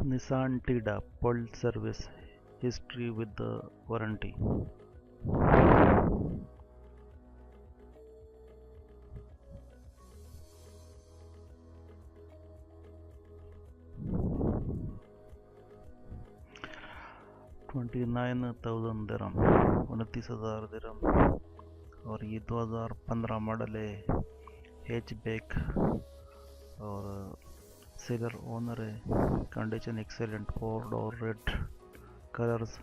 Nissan Tiida pulled service history with the warranty. $29,000, 29,000 दिरहम। और ये 2015 model है, हैचबैक और सिल्वर ओनर है, condition excellent, 4 door red colours.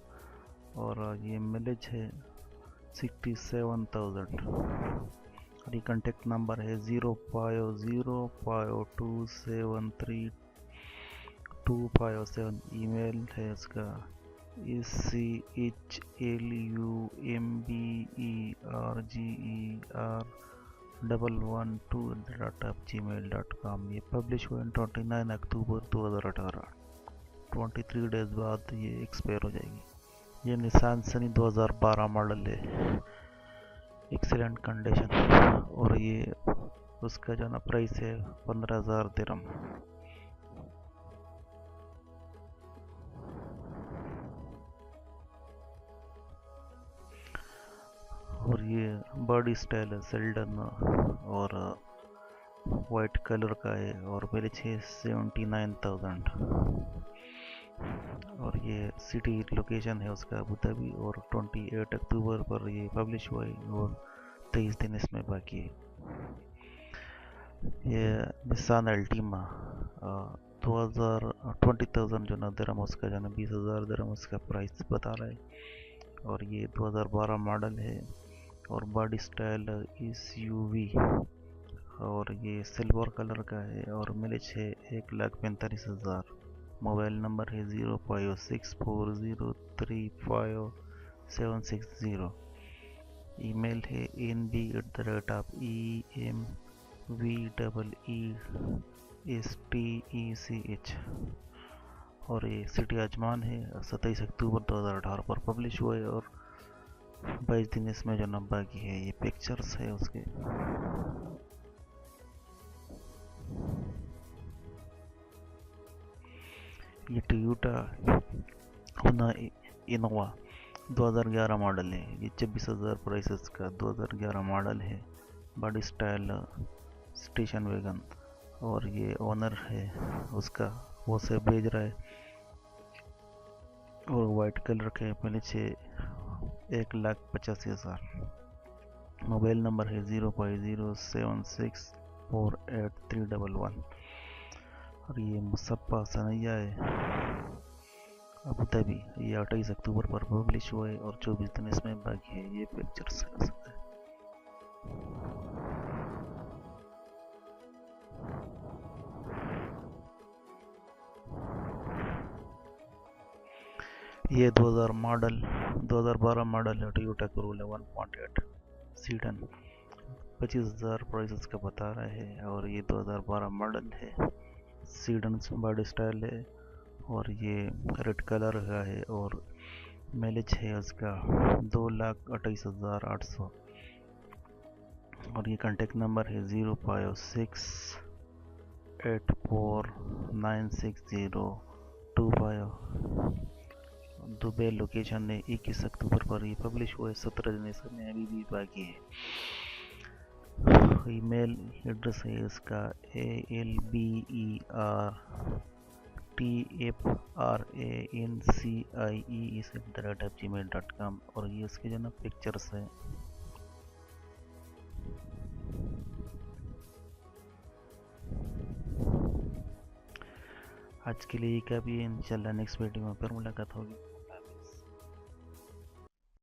और ये मिलेज है 67,000। और ये कॉन्टेक्ट नंबर है 0505273257। ईमेल है इसका SECHLUMBERGER112@gmail.com। ये पब्लिश हुआ 29 अक्टूबर 2018। 23 डेज बाद ये एक्सपायर हो जाएगी। ये निसान सनी 2012 मॉडल है, एक्सीलेंट कंडीशन। और ये उसका जो ना प्राइस है 15,000 दिरहम। और ये बॉडी स्टाइल है सेल्डन और वाइट कलर का है और मेरे 79,000। और ये सिटी लोकेशन है उसका अबू धाबी। और 28 अक्टूबर पर ये पब्लिश हुआ है और 23 दिन इसमें बाकी है। ये निसान अल्टीमा 20,000 जो ना दिरहम उसका जो ना 20,000 दिरहम उसका प्राइस बता रहा है। और ये 2012 मॉडल है और बॉडी स्टाइल SUV। और ये सिल्वर कलर का है और मिलेज है 1,45,000। मोबाइल नंबर है 0564035760। ईमेल है nb@emveestech। और ये सिटी अजमान है, 27 अक्टूबर 2018 पर पब्लिश हुआ है और 22 दिन इसमें जो नंबर बाकी है। ये पिक्चर्स है उसके। ये टोयोटा इनोवा 2011 मॉडल है। ये 26,000 प्राइस का 2011 मॉडल है। Body style station wagon. और ये ओनर है उसका, वो से भेज रहा है। और वाइट कलर के पहले 1,85,000। मोबाइल नंबर है 0507648311। और ये मुसप्पा सनैया है अबू धाबी। ये 28 अक्टूबर पर पब्लिश हुआ है और 24 दिन इसमें बाकी है। ये पिक्चर्स है। ये 2012 मॉडल है, टोयोटा कोरोला 1.8 सीडन। 25,000 प्राइस का बता रहा है। और ये 2012 मॉडल है, सीडन बॉडी स्टाइल है और ये रेड कलर का है। और माइलेज है उसका 2,28,800। और ये कॉन्टेक्ट नंबर है 0568496025। दुबई लोकेशन है। 21 अक्टूबर पर ये पब्लिश हुआ है। 17 दिन इसमें अभी भी बाकी है। ईमेल एड्रेस है इसका ALBERTFRANCIE@gmail.com। और ये इसके जो ना पिक्चर्स है। आज के लिए काफ़ी है। इंशाल्लाह नेक्स्ट वीडियो में फिर मुलाकात होगी।